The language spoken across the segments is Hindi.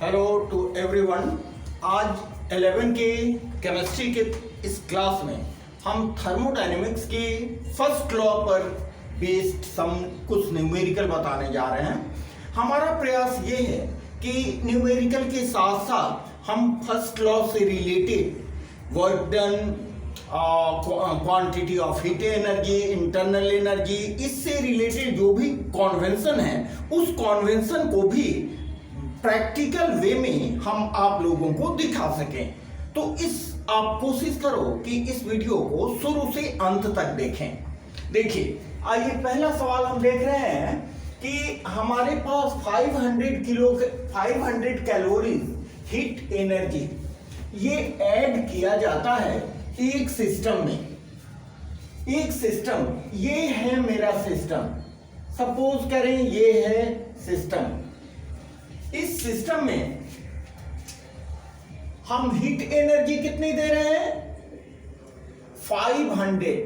Hello to everyone. आज 11 के केमिस्ट्री के इस क्लास में हम थर्मोडायनेमिक्स की फर्स्ट लॉ पर बेस्ड कुछ न्यूमेरिकल बताने जा रहे हैं। हमारा प्रयास ये है कि न्यूमेरिकल के साथ साथ हम फर्स्ट लॉ से related work done, quantity of heat energy, internal energy, इससे रिलेटेड जो भी कॉन्वेंशन है उस कॉन्वेंशन को भी प्रैक्टिकल वे में हम आप लोगों को दिखा सकें। तो आप कोशिश करो कि इस वीडियो को शुरू से अंत तक देखें। देखिए, आइए पहला सवाल हम देख रहे हैं कि हमारे पास 500 कैलोरीज हीट एनर्जी ये ऐड किया जाता है एक सिस्टम में। एक सिस्टम, ये है मेरा सिस्टम, सपोज करें ये है सिस्टम। इस सिस्टम में हम हीट एनर्जी कितनी दे रहे हैं? 500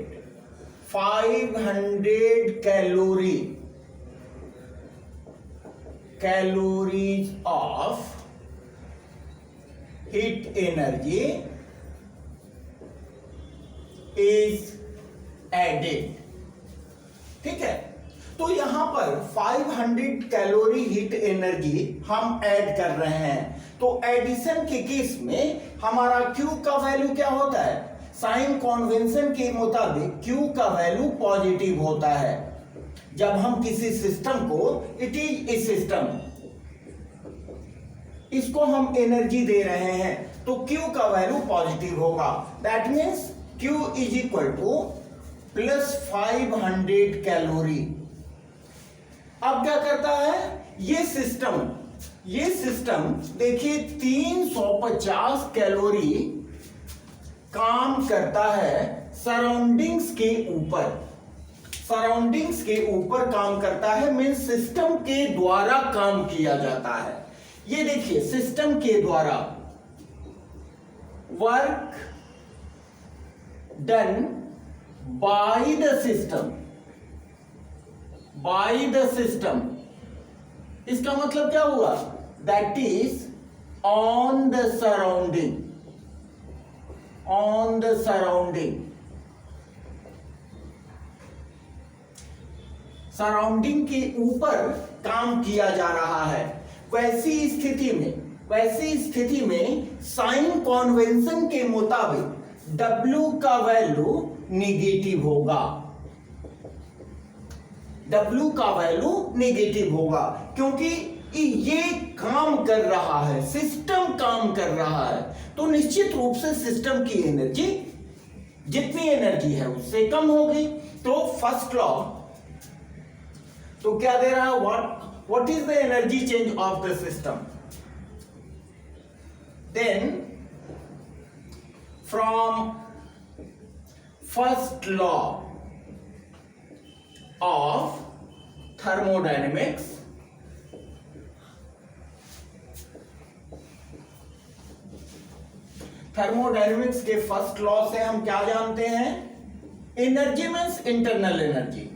calories of heat energy is added. ठीक है, तो यहां पर 500 कैलोरी हीट एनर्जी हम ऐड कर रहे हैं। तो एडिशन के केस में हमारा Q का वैल्यू क्या होता है? साइन कन्वेंशन के मुताबिक Q का वैल्यू पॉजिटिव होता है। जब हम किसी सिस्टम को, इट इज ए सिस्टम, इसको हम एनर्जी दे रहे हैं तो Q का वैल्यू पॉजिटिव होगा। That means Q is equal two plus 500 calorie. अब क्या करता है ये सिस्टम देखिए 350 कैलोरी काम करता है सराउंडिंग्स के ऊपर काम करता है, मीन्स सिस्टम के द्वारा काम किया जाता है। ये देखिए, सिस्टम के द्वारा work done by the system. इसका मतलब क्या हुआ? That is on the surrounding के ऊपर काम किया जा रहा है। वैसी स्थिति में साइन कन्वेंशन के मुताबिक W का वैल्यू निगेटिव होगा, क्योंकि ये काम कर रहा है, सिस्टम काम कर रहा है, तो निश्चित रूप से सिस्टम की एनर्जी, जितनी एनर्जी है उससे कम होगी। तो फर्स्ट लॉ तो क्या दे रहा है? What is the energy change of the system? Then from first law of thermodynamics, thermodynamics के फर्स्ट लॉ से हम क्या जानते हैं? Energy means internal energy,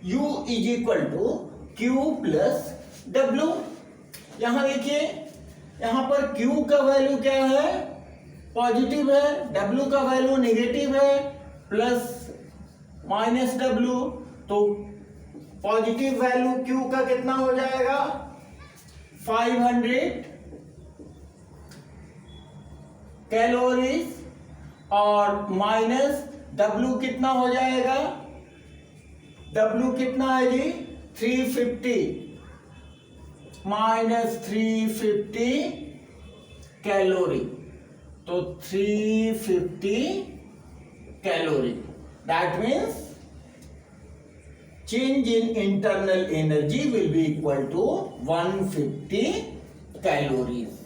U is equal to Q plus W। यहां देखिए, यहां पर Q का वैल्यू क्या है? पॉजिटिव है, W का वैल्यू नेगेटिव है, प्लस माइनस W। तो पॉजिटिव वैल्यू Q का कितना हो जाएगा? 500 कैलोरीज, और माइनस W कितना हो जाएगा? W कितना है जी? 350 माइनस 350 कैलोरी, तो 350 calorie. That means change in internal energy will be equal to 150 calories।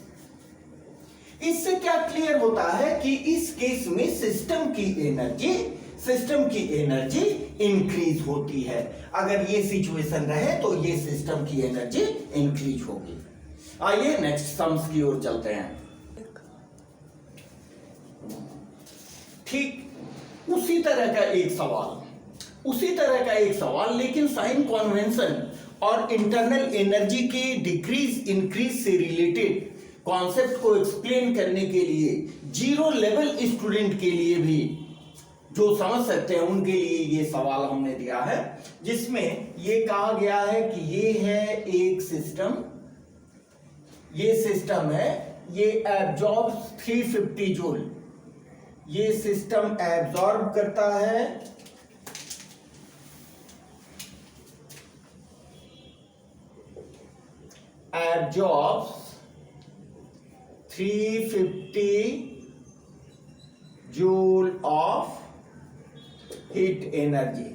इससे क्या क्लियर होता है कि इस केस में सिस्टम की एनर्जी इंक्रीज होती है। अगर ये सिचुएशन रहे तो ये सिस्टम की एनर्जी इंक्रीज होगी। आइए नेक्स्ट सम्स की ओर चलते हैं। ठीक उसी तरह का एक सवाल, लेकिन साइन कन्वेंशन और इंटरनल एनर्जी के डिक्रीज इंक्रीज से रिलेटेड कॉन्सेप्ट को एक्सप्लेन करने के लिए जीरो लेवल स्टूडेंट के लिए भी जो समझ सकते हैं उनके लिए ये सवाल हमने दिया है, जिसमें ये कहा गया है कि ये है एक सिस्टम, ये सिस्टम है, ये एब्जॉर्ब 350 जूल, ये सिस्टम एब्जॉर्ब करता है absorbs 350 joule of heat energy.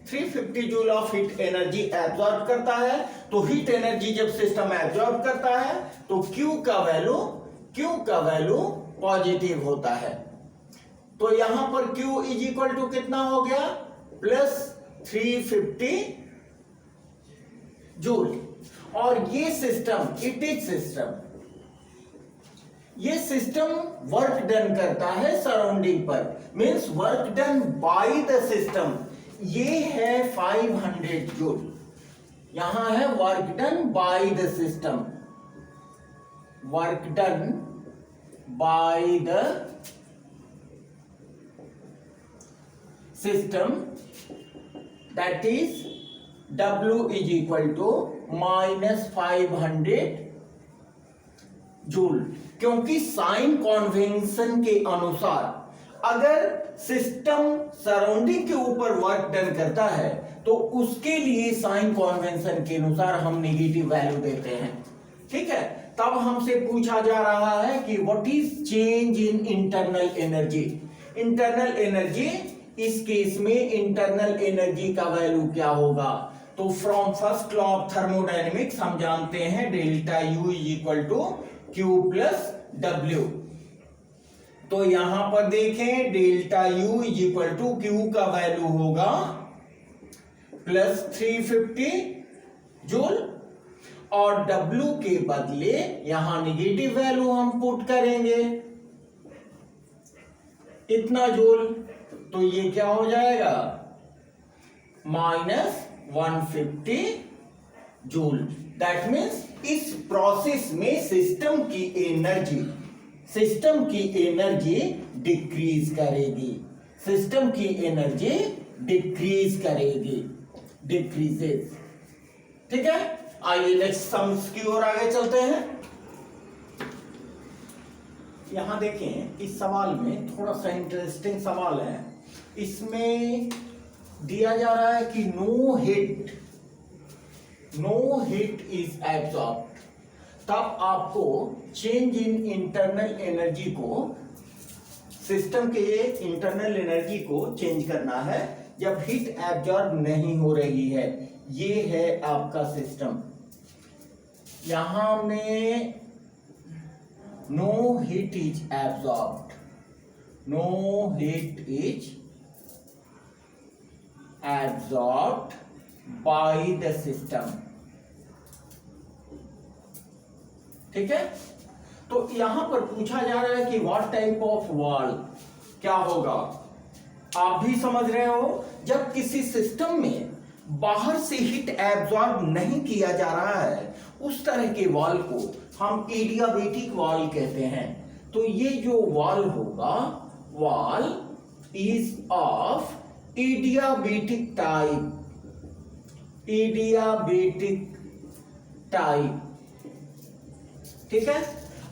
350 joule of heat energy absorb करता है। तो हीट एनर्जी जब सिस्टम एब्जॉर्ब करता है तो Q का वैल्यू पॉजिटिव होता है। तो यहां पर Q इज इक्वल टू कितना हो गया, प्लस 350 जूल। और ये सिस्टम, इट इज सिस्टम, ये सिस्टम वर्क डन करता है सराउंडिंग पर, means work done by the system, ये है 500 जूल। यहां है work done by the system, work done by the system, that is W is equal to -500 joule. क्योंकि साइन कॉन्वेंशन के अनुसार अगर सिस्टम सराउंडिंग के ऊपर वर्क डन करता है तो उसके लिए साइन कॉन्वेंशन के अनुसार हम नेगेटिव वैल्यू देते हैं। ठीक है, तब हमसे पूछा जा रहा है कि what is change in internal energy. Internal energy, इस केस में इंटरनल एनर्जी का वैल्यू क्या होगा। तो from first law of thermodynamics हम जानते हैं delta U is equal to Q plus W। तो यहां पर देखें delta U is equal to Q का वैल्यू होगा प्लस 350 जूल और W के बदले यहां निगेटिव वैल्यू हम पुट करेंगे इतना जूल। तो ये क्या हो जाएगा, -150 जूल। दैट मीन्स इस प्रोसेस में सिस्टम की एनर्जी डिक्रीज करेगी, सिस्टम की एनर्जी डिक्रीज करेगी, डिक्रीजेस। ठीक है, आइए नेक्स्ट सम्स की ओर आगे चलते हैं। यहां देखें, इस सवाल में थोड़ा सा इंटरेस्टिंग सवाल है। इसमें दिया जा रहा है कि नो हीट इज एब्सॉर्ब्ड। तब आपको चेंज इन इंटरनल एनर्जी को, सिस्टम के इंटरनल एनर्जी को चेंज करना है जब हीट एब्जॉर्ब नहीं हो रही है। ये है आपका सिस्टम। यहां हमने no heat is absorbed, no heat is absorbed by the system। ठीक है, तो यहां पर पूछा जा रहा है कि व्हाट टाइप ऑफ वॉल क्या होगा। आप भी समझ रहे हो, जब किसी सिस्टम में बाहर से हीट एब्जॉर्ब नहीं किया जा रहा है उस तरह के वॉल को हम एडियाबेटिक वॉल कहते हैं। तो ये जो वॉल होगा, wall is of adiabatic type. ठीक है,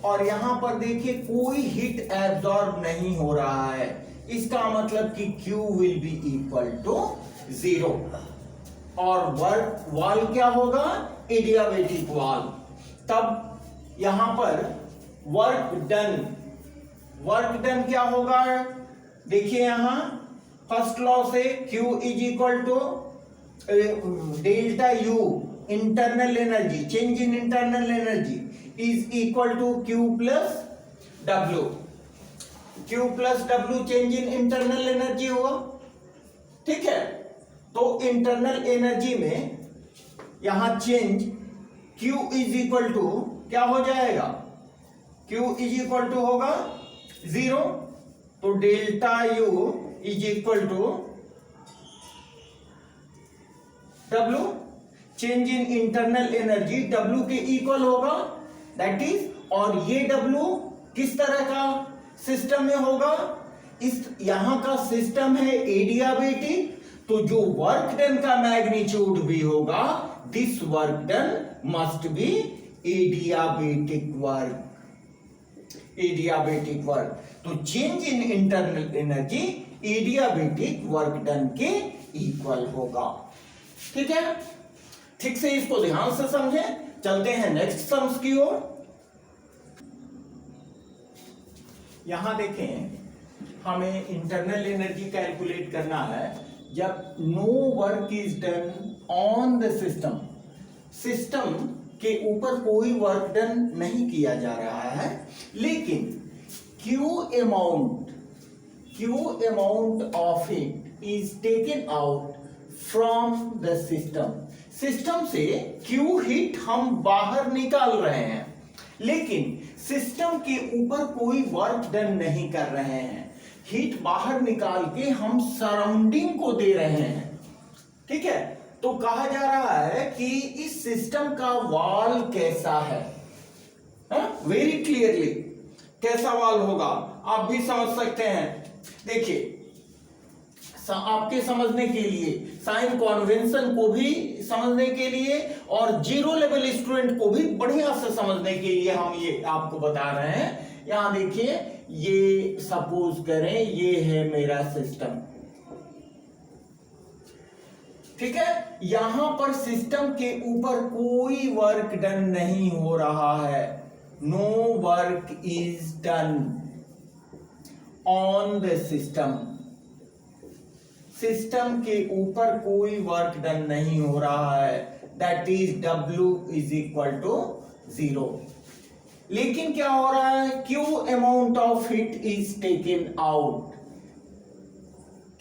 और यहां पर देखिए कोई हीट एब्जॉर्ब नहीं हो रहा है, इसका मतलब कि Q will be equal to 0 और वॉल क्या होगा, एडियाबेटिक वॉल। तब यहां पर वर्क डन क्या होगा, देखिए यहां फर्स्ट लॉ से Q is equal to delta U internal energy, change in internal energy is equal to Q plus W change in internal energy हुआ। ठीक है, तो इंटरनल एनर्जी में यहां change Q is equal to क्या हो जाएगा, Q इज इक्वल टू होगा 0। तो delta U is equal to W, change in internal energy W के इक्वल होगा दैट इज, और ये W किस तरह का सिस्टम में होगा, इस यहां का सिस्टम है एडियाबेटिक, तो जो वर्क डन का मैग्नीट्यूड भी होगा, this work done must be adiabatic work, adiabatic work. तो change in internal energy adiabatic work done के इक्वल होगा। ठीक है, ठीक से इसको ध्यान से समझें। चलते हैं नेक्स्ट सम्स की ओर। यहां देखें, हमें इंटरनल एनर्जी कैलकुलेट करना है जब no work is done on the system, system के ऊपर कोई वर्क डन नहीं किया जा रहा है, लेकिन Q amount of it is taken out from the system। System से Q हिट हम बाहर निकाल रहे हैं, लेकिन सिस्टम के ऊपर कोई वर्क डन नहीं कर रहे हैं। हीट बाहर निकाल के हम सराउंडिंग को दे रहे हैं। ठीक है, तो कहा जा रहा है कि इस सिस्टम का वॉल कैसा है, वेरी क्लियरली कैसा वॉल होगा आप भी समझ सकते हैं। देखिए, आपके समझने के लिए, साइन कॉन्वेंशन को भी समझने के लिए और जीरो लेवल स्टूडेंट को भी बढ़िया से समझने के लिए हम ये आपको बता रहे हैं। यहां देखिए, ये सपोज करें ये है मेरा सिस्टम, ठीक है। यहां पर सिस्टम के ऊपर कोई वर्क डन नहीं हो रहा है, no work is done on the system. System के ऊपर कोई वर्क डन नहीं हो रहा है, that is W is equal to 0। लेकिन क्या हो रहा है, Q amount of heat is taken out,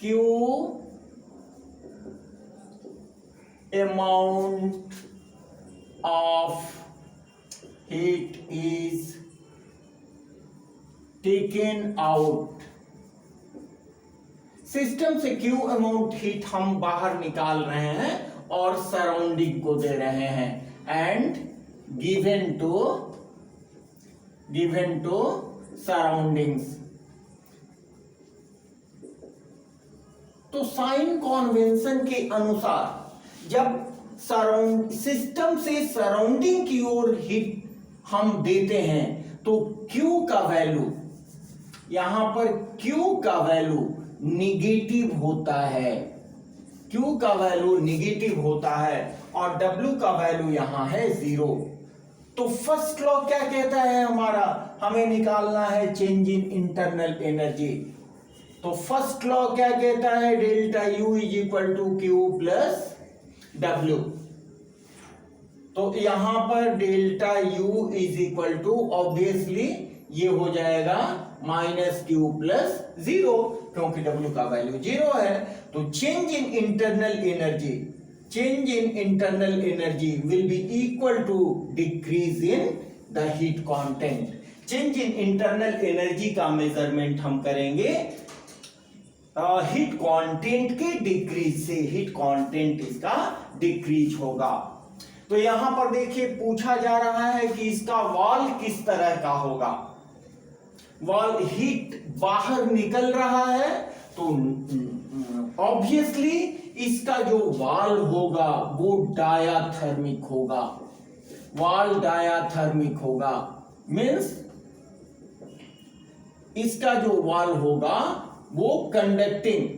Q amount of heat is taken out। System से Q अमाउंट हीट हम बाहर निकाल रहे हैं और सराउंडिंग को दे रहे हैं, एंड गिवन टू सराउंडिंग्स। तो साइन कॉन्वेंशन के अनुसार जब सिस्टम से सराउंडिंग की ओर हीट हम देते हैं तो Q का वैल्यू, यहां पर Q का वैल्यू निगेटिव होता है, Q का वैल्यू निगेटिव होता है और W का वैल्यू यहां है 0। तो फर्स्ट लॉ क्या कहता है हमारा, हमें निकालना है चेंज इन इंटरनल एनर्जी। तो फर्स्ट लॉ क्या कहता है, delta U is equal to Q plus W। तो यहां पर delta U is equal to obviously ये हो जाएगा माइनस Q प्लस 0, क्योंकि W का वैल्यू 0 है। तो change in internal energy will be equal to decrease in the heat content. Change in internal energy का मेजरमेंट हम करेंगे हीट कांटेंट के डिक्रीज से, हीट कांटेंट इसका डिक्रीज होगा। तो यहां पर देखिए पूछा जा रहा है कि इसका वॉल किस तरह का होगा। वॉल हीट बाहर निकल रहा है तो ऑब्वियसली इसका जो वॉल होगा वो डायाथर्मिक होगा, वॉल डायाथर्मिक होगा, मीन्स इसका जो वॉल होगा वो कंडक्टिंग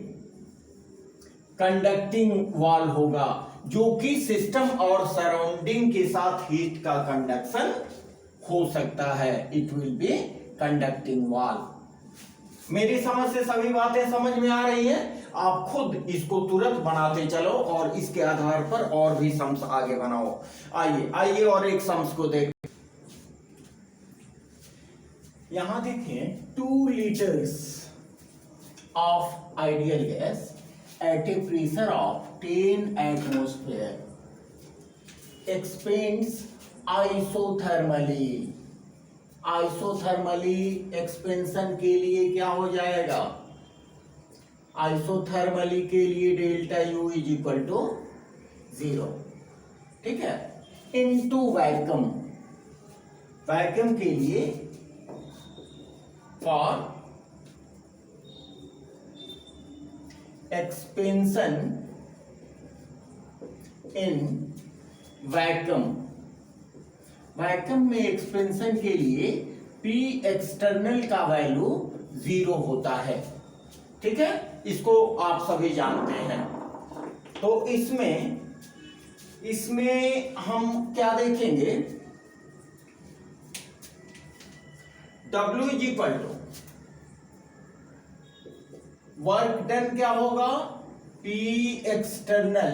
वॉल होगा, जो कि सिस्टम और सराउंडिंग के साथ हीट का कंडक्शन हो सकता है। It will be conducting wall. मेरी समझ से सभी बातें समझ में आ रही हैं? आप खुद इसको तुरंत बनाते चलो और इसके आधार पर और भी सम्स आगे बनाओ। आइए और एक सम्स को देख। यहां देखें 2 liters of ideal gas at a pressure of 10 atmosphere expands isothermally। Isothermally expansion के लिए क्या हो जाएगा, आइसोथर्मली के लिए delta U is equal to 0, ठीक है, इनटू वैक्यूम। वैक्यूम के लिए for expansion in vacuum, vacuum में एक्सपेंशन के लिए P एक्सटर्नल का वैल्यू 0 होता है। ठीक है, इसको आप सभी जानते हैं। तो इसमें हम क्या देखेंगे, W इज इक्वल टू वर्क डन क्या होगा, P external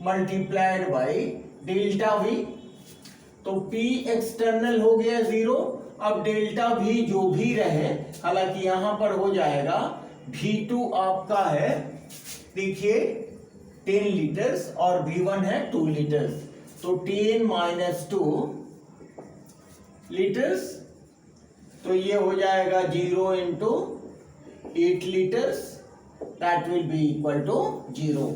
multiplied by delta V। तो P एक्सटर्नल हो गया 0, अब डेल्टा V जो भी रहे, हालांकि यहां पर हो जाएगा V2 आपका है, देखिए 10 लीटर्स और V1 है 2 लीटर्स, तो 10 - 2 लीटर्स, तो ये हो जाएगा 0 × 8 litres, that will be equal to 0।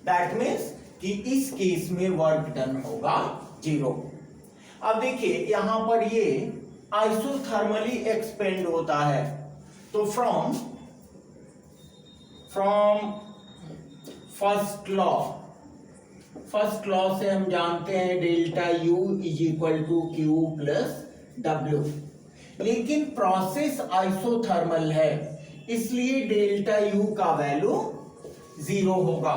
That means कि इस केस में वर्क डन होगा 0। अब देखिए यहां पर ये आइसोथर्मली एक्सपेंड होता है, तो फ्रॉम फर्स्ट लॉ से हम जानते हैं delta U is equal to Q plus W, लेकिन प्रोसेस आइसोथर्मल है इसलिए डेल्टा U का वैल्यू 0 होगा।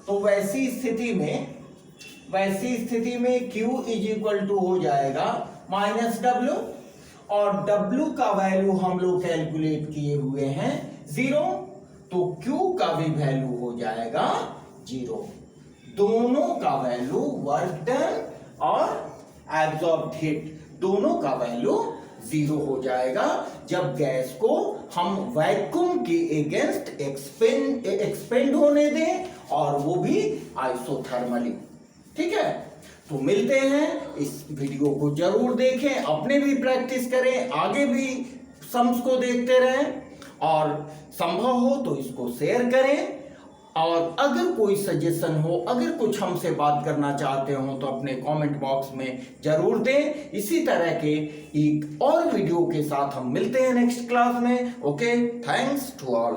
तो वैसी स्थिति में Q इज इक्वल टू हो जाएगा -W, और W का वैल्यू हम लोग कैलकुलेट किए हुए हैं 0, तो Q का भी वैल्यू हो जाएगा 0। दोनों का वैल्यू वर्क डन और एब्जॉर्ब्ड हीट दोनों का वैल्यू 0 हो जाएगा जब गैस को हम वैक्यूम के अगेंस्ट एक्सपेंड होने दें, और वो भी आइसोथर्मली। ठीक है, तो मिलते हैं, इस वीडियो को जरूर देखें, अपने भी प्रैक्टिस करें, आगे भी सम्स को देखते रहें, और संभव हो तो इसको शेयर करें। और अगर कोई सजेशन हो, अगर कुछ हमसे बात करना चाहते हो तो अपने कमेंट बॉक्स में जरूर दें। इसी तरह के एक और वीडियो के साथ हम मिलते हैं नेक्स्ट क्लास में। Okay, thanks to all.